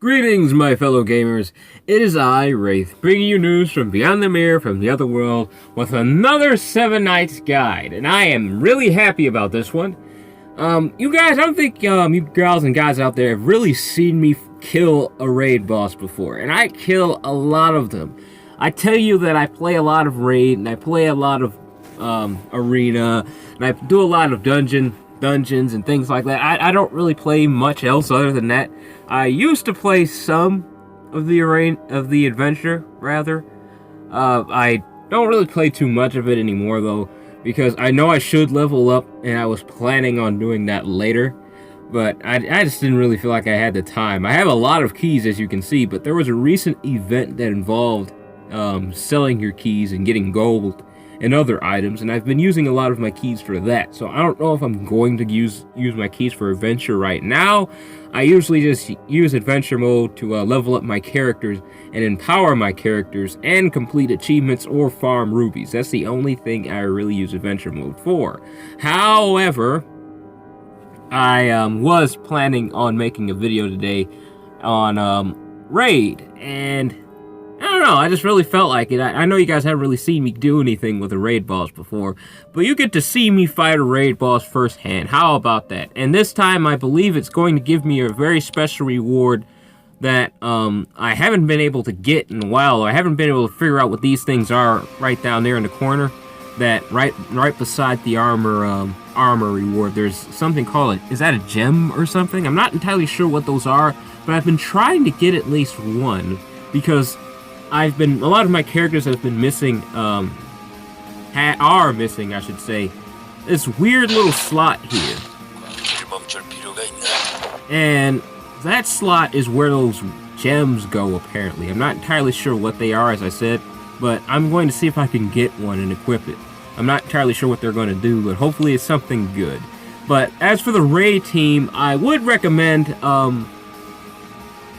Greetings, my fellow gamers. It is I, Wraith, bringing you news from beyond the mirror, from the other world, with another 7 Nights guide, and I am really happy about this one. You guys, I don't think you girls and guys out there have really seen me kill a raid boss before, and I kill a lot of them. I tell you that I play a lot of raid, and I play a lot of arena, and I do a lot of dungeons and things like that. I don't really play much else other than that. I used to play some of the adventure, rather. I don't really play too much of it anymore, though, because I know I should level up, and I was planning on doing that later, but I just didn't really feel like I had the time. I have a lot of keys, as you can see, but there was a recent event that involved selling your keys and getting gold and other items, and I've been using a lot of my keys for that. So I don't know if I'm going to use my keys for adventure right now. I usually just use adventure mode to level up my characters and empower my characters and complete achievements or farm rubies. That's the only thing I really use adventure mode for. However, I was planning on making a video today on raid, and I don't know, I just really felt like it. I know you guys haven't really seen me do anything with a raid boss before, but you get to see me fight a raid boss firsthand. How about that? And this time, I believe it's going to give me a very special reward that I haven't been able to get in a while. I haven't been able to figure out what these things are right down there in the corner. That right beside the armor reward, there's something called is that a gem or something? I'm not entirely sure what those are, but I've been trying to get at least one because a lot of my characters have been missing, are missing, I should say, this weird little slot here. And that slot is where those gems go, apparently. I'm not entirely sure what they are, as I said, but I'm going to see if I can get one and equip it. I'm not entirely sure what they're going to do, but hopefully it's something good. But as for the raid team, I would recommend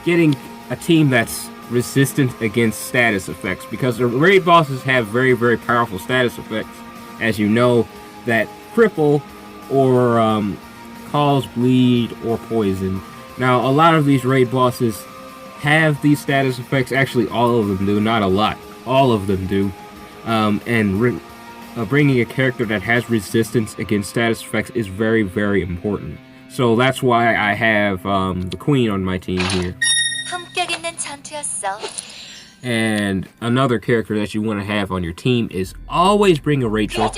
getting a team that's resistant against status effects, because the raid bosses have very, very powerful status effects, as you know, that cripple or cause bleed or poison. Now, a lot of these raid bosses have these status effects. Actually, all of them do, not a lot. All of them do. And bringing a character that has resistance against status effects is very, very important. So that's why I have the Queen on my team here. And another character that you want to have on your team is always bring a Rachel.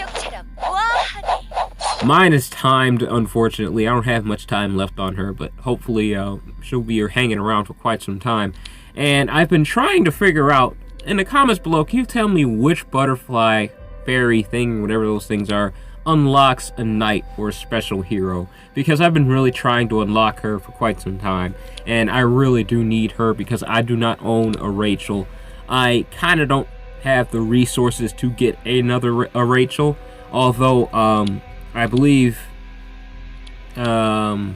Mine is timed, unfortunately. I don't have much time left on her, but hopefully she'll be hanging around for quite some time. And I've been trying to figure out, in the comments below, can you tell me which butterfly, fairy thing, whatever those things are, unlocks a knight or a special hero? Because I've been really trying to unlock her for quite some time, and I really do need her because I do not own a Rachel. I kind of don't have the resources to get a Rachel, although I believe I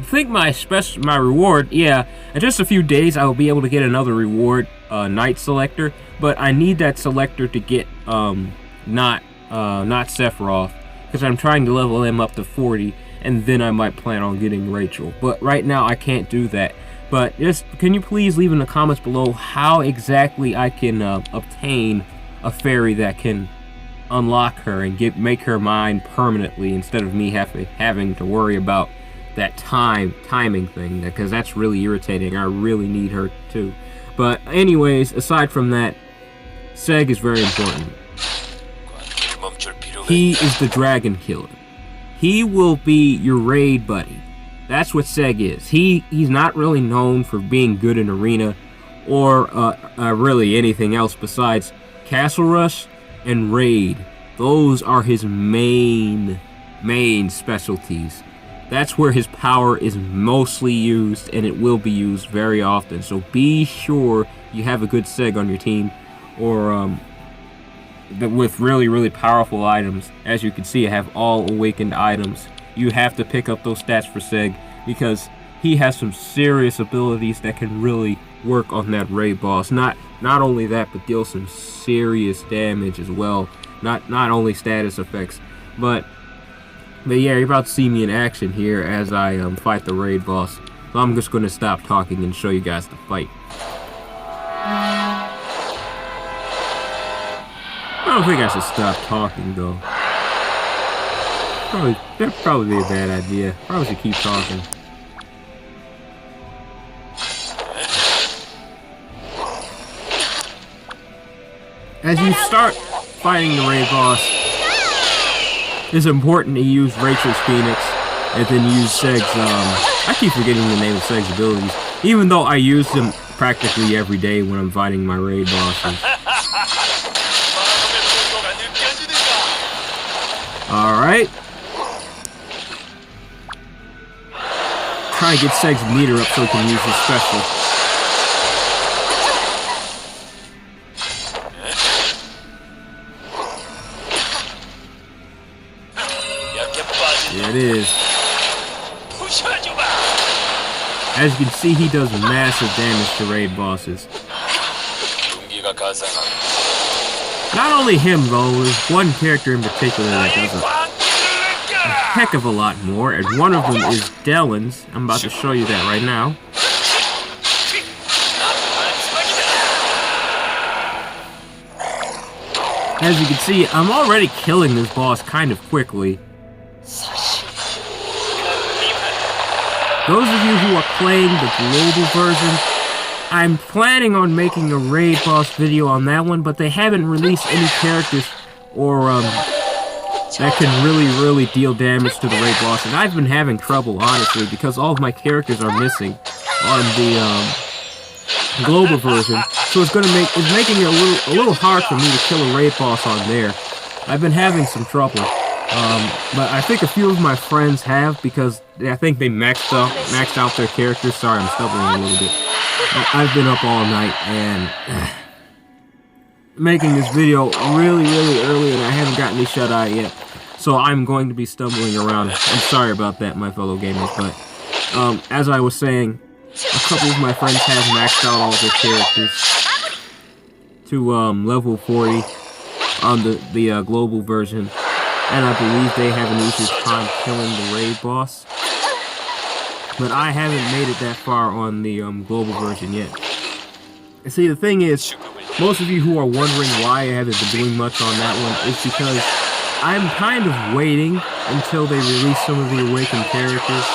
think my reward, yeah, in just a few days I will be able to get another reward, Knight Selector, but I need that Selector to get not Sephiroth, because I'm trying to level him up to 40, and then I might plan on getting Rachel. But right now I can't do that. But just, can you please leave in the comments below how exactly I can obtain a fairy that can unlock her and make her mine permanently, instead of me having to worry about that timing thing, because that's really irritating. I really need her too. But anyways, aside from that, Seg is very important. He is the dragon killer. He will be your raid buddy. That's what Seg is. He's not really known for being good in arena or really anything else besides Castle Rush and raid. Those are his main specialties. That's where his power is mostly used, and it will be used very often. So be sure you have a good Seg on your team, or with really, really powerful items. As you can see, I have all awakened items. You have to pick up those stats for Seg, because he has some serious abilities that can really work on that raid boss. Not only that, but deal some serious damage as well. Not only status effects, but yeah, you're about to see me in action here as I fight the raid boss. So I'm just going to stop talking and show you guys the fight. I don't think I should stop talking though. That'd probably be a bad idea. Probably should keep talking. As you start fighting the raid boss, it's important to use Rachel's Phoenix and then use Seg's, I keep forgetting the name of Seg's abilities, even though I use them practically every day when I'm fighting my raid bosses. Alright. Try to get Seg's meter up so he can use his special. There it is. As you can see, he does massive damage to raid bosses. Not only him though, there's one character in particular that does a heck of a lot more, and one of them is Dellen's. I'm about to show you that right now. As you can see, I'm already killing this boss kind of quickly. Those of you who are playing the global version, I'm planning on making a raid boss video on that one, but they haven't released any characters or that can really deal damage to the raid boss, and I've been having trouble honestly because all of my characters are missing on the global version, so it's making it a little hard for me to kill a raid boss on there. I've been having some trouble. But I think a few of my friends have, because I think they maxed out their characters. Sorry, I'm stumbling a little bit. I've been up all night and making this video really early, and I haven't gotten any shut-eye yet. So I'm going to be stumbling around. I'm sorry about that, my fellow gamers. But as I was saying, a couple of my friends have maxed out all their characters to level 40 on the global version. And I believe they have an easier time killing the raid boss. But I haven't made it that far on the global version yet. And see, the thing is, most of you who are wondering why I haven't been doing much on that one is because I'm kind of waiting until they release some of the Awakened characters.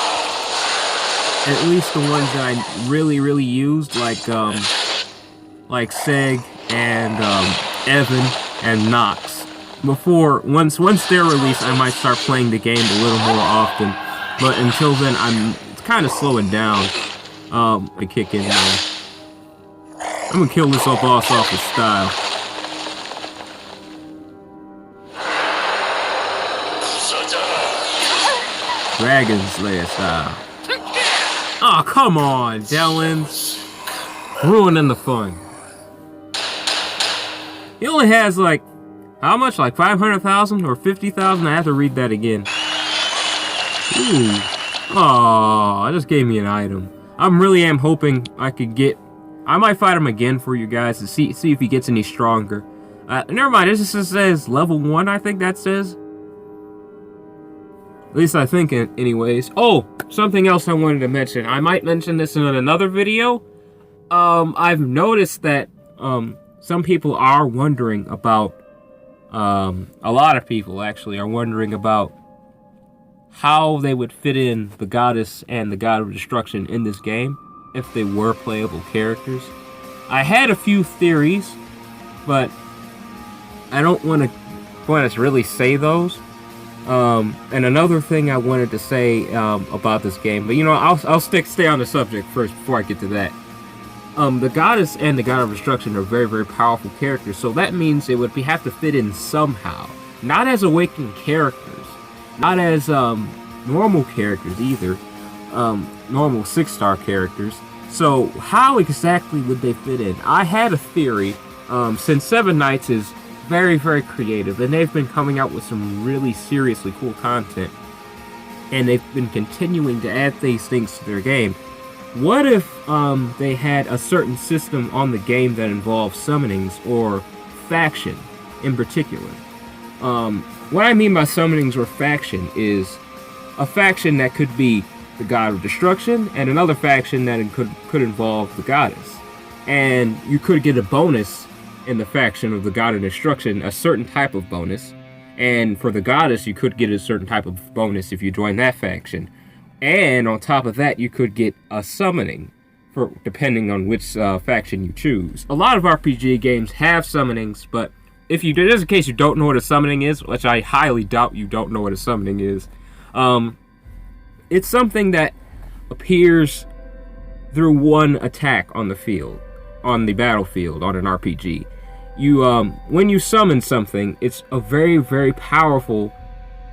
At least the ones that I really used, like Seg and Evan and Nox. Once they're released, I might start playing the game a little more often. But until then, it's kind of slowing down. I kick in there. I'm gonna kill this boss off with style. Dragon Slayer style. Oh, come on, Dellen's. Ruining the fun. He only has like, how much? Like 500,000 or 50,000? I have to read that again. Ooh. Aw, that just gave me an item. I really am hoping I could get... I might fight him again for you guys to see if he gets any stronger. Never mind, this just says level 1, I think that says. At least I think it, anyways. Oh, something else I wanted to mention. I might mention this in another video. I've noticed that some people are wondering about... a lot of people actually are wondering about how they would fit in the Goddess and the God of Destruction in this game if they were playable characters. I had a few theories, but I don't want to really say those. And another thing I wanted to say about this game, but you know, I'll stay on the subject first before I get to that. The Goddess and the God of Destruction are very powerful characters, so that means it would have to fit in somehow. Not as awakened characters, not as normal characters either, normal 6-star characters. So how exactly would they fit in? I had a theory, since Seven Knights is very creative, and they've been coming out with some really seriously cool content, and they've been continuing to add these things to their game. What if they had a certain system on the game that involved summonings or faction in particular? What I mean by summonings or faction is a faction that could be the God of Destruction, and another faction that could involve the Goddess. And you could get a bonus in the faction of the God of Destruction, a certain type of bonus. And for the Goddess, you could get a certain type of bonus if you join that faction. And on top of that, you could get a summoning, for depending on which faction you choose. A lot of RPG games have summonings, but if you, just in case you don't know what a summoning is, which I highly doubt you don't know what a summoning is, it's something that appears through one attack on the field, on the battlefield, on an RPG. You, when you summon something, it's a very, very powerful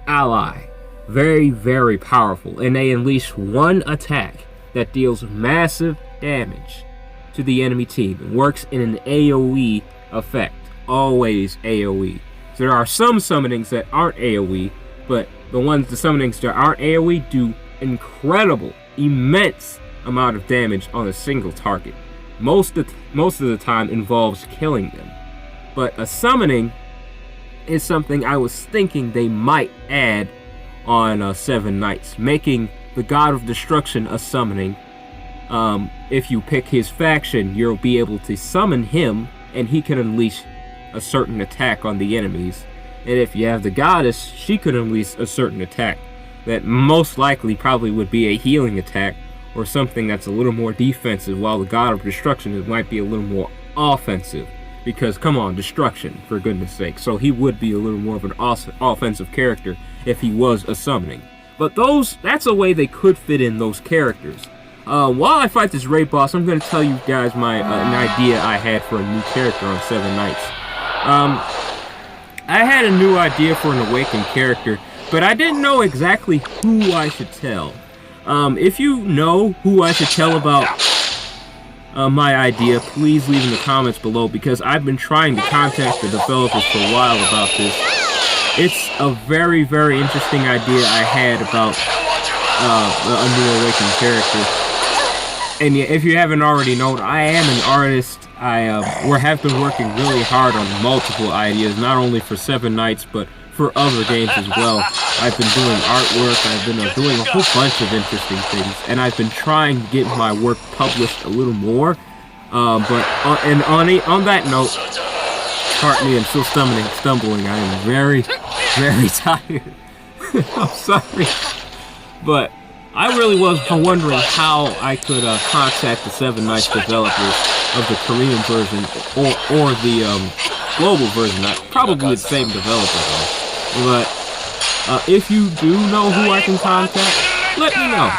ally. Very, very powerful. And they unleash one attack that deals massive damage to the enemy team. It works in an AoE effect. Always AoE. So there are some summonings that aren't AoE, but the summonings that aren't AoE do incredible, immense amount of damage on a single target. Most of the time involves killing them. But a summoning is something I was thinking they might add on Seven Knights, making the God of Destruction a summoning. If you pick his faction, you'll be able to summon him, and he can unleash a certain attack on the enemies. And if you have the Goddess, she could unleash a certain attack that most likely probably would be a healing attack or something that's a little more defensive, while the God of Destruction might be a little more offensive. Because, come on, Destruction, for goodness sake. So he would be a little more of an offensive character if he was a summoning. But that's a way they could fit in those characters. While I fight this raid boss, I'm going to tell you guys an idea I had for a new character on Seven Knights. I had a new idea for an awakened character, but I didn't know exactly who I should tell. If you know who I should tell about my idea, please leave in the comments below, because I've been trying to contact the developers for a while about this. It's a very, very interesting idea I had about a new awakened character. And if you haven't already known, I am an artist. I have been working really hard on multiple ideas, not only for Seven Knights, but for other games as well. I've been doing artwork, I've been doing a whole bunch of interesting things, and I've been trying to get my work published a little more. But on that note, pardon me, I'm still stumbling. I am very, very tired. I'm sorry. But I really was wondering how I could contact the Seven Knights developers of the Korean version or the global version. Probably the same developer though. But if you do know who I can contact, let me know.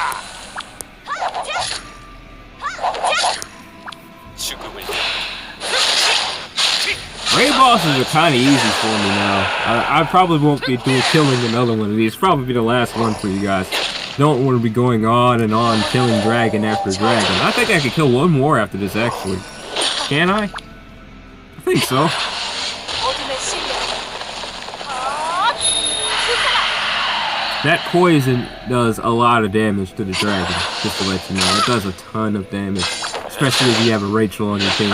Raid bosses are kind of easy for me now. I probably won't be killing another one of these. Probably be the last one for you guys. Don't want to be going on and on killing dragon after dragon. I think I could kill one more after this, actually. Can I? I think so. That poison does a lot of damage to the dragon, just to let you know. It does a ton of damage, especially if you have a Rachel on your team.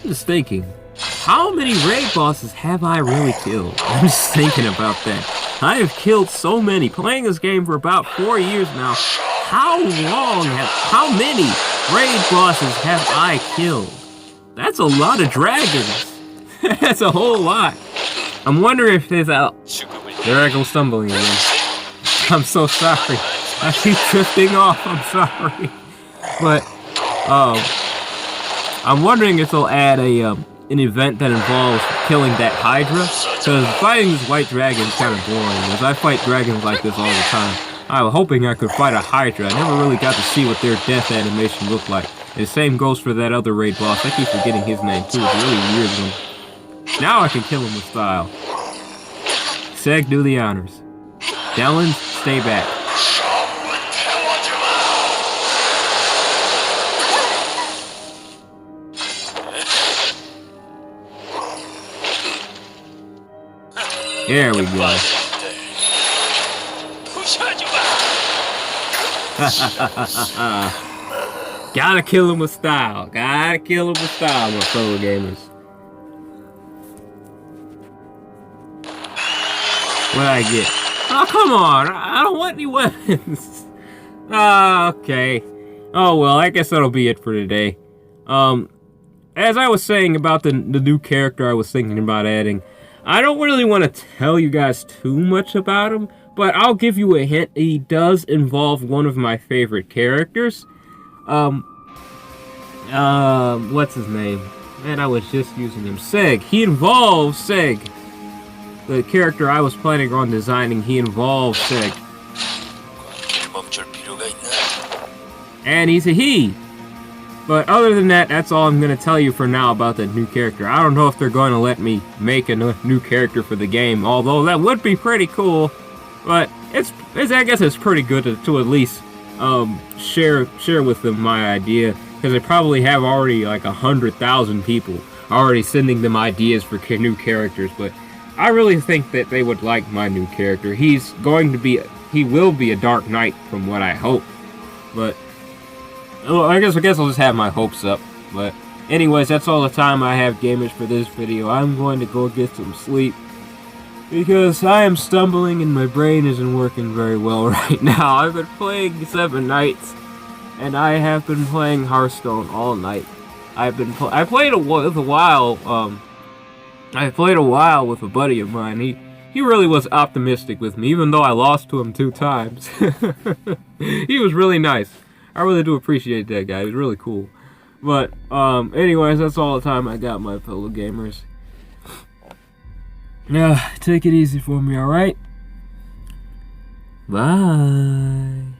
I'm just thinking, how many raid bosses have I really killed? I'm just thinking about that. I have killed so many. Playing this game for about 4 years now. How many raid bosses have I killed? That's a lot of dragons. That's a whole lot. I'm wondering if there's a... There I go stumbling again. I'm so sorry. I keep drifting off. I'm sorry. But, I'm wondering if they'll add an event that involves killing that Hydra, because fighting this white dragon is kind of boring, as I fight dragons like this all the time. I was hoping I could fight a Hydra. I never really got to see what their death animation looked like. And the same goes for that other raid boss. I keep forgetting his name too. It's a really weird one. Now I can kill him with style. Seg, do the honors. Dellin, stay back. There we go. Gotta kill him with style. Gotta kill him with style, my fellow gamers. What'd I get? Oh, come on. I don't want any weapons. Okay. Oh, well, I guess that'll be it for today. As I was saying about the new character I was thinking about adding, I don't really want to tell you guys too much about him, but I'll give you a hint. He does involve one of my favorite characters. What's his name? Man, I was just using him. Seg. He involves Seg. The character I was planning on designing, he involves Seg. And he's a he. But other than that, that's all I'm going to tell you for now about the new character. I don't know if they're going to let me make a new character for the game, although that would be pretty cool. But I guess it's pretty good to at least share with them my idea, because they probably have already like 100,000 people already sending them ideas for new characters. But I really think that they would like my new character. He will be a Dark Knight from what I hope. But I guess I'll just have my hopes up. But anyways, that's all the time I have, gamers, for this video. I'm going to go get some sleep, because I am stumbling and my brain isn't working very well right now. I've been playing 7 nights, and I have been playing Hearthstone all night. I played a while with a buddy of mine. He really was optimistic with me, even though I lost to him 2 times. He was really nice. I really do appreciate that guy. He was really cool. But anyways, that's all the time I got, my fellow gamers. Take it easy for me, alright? Bye.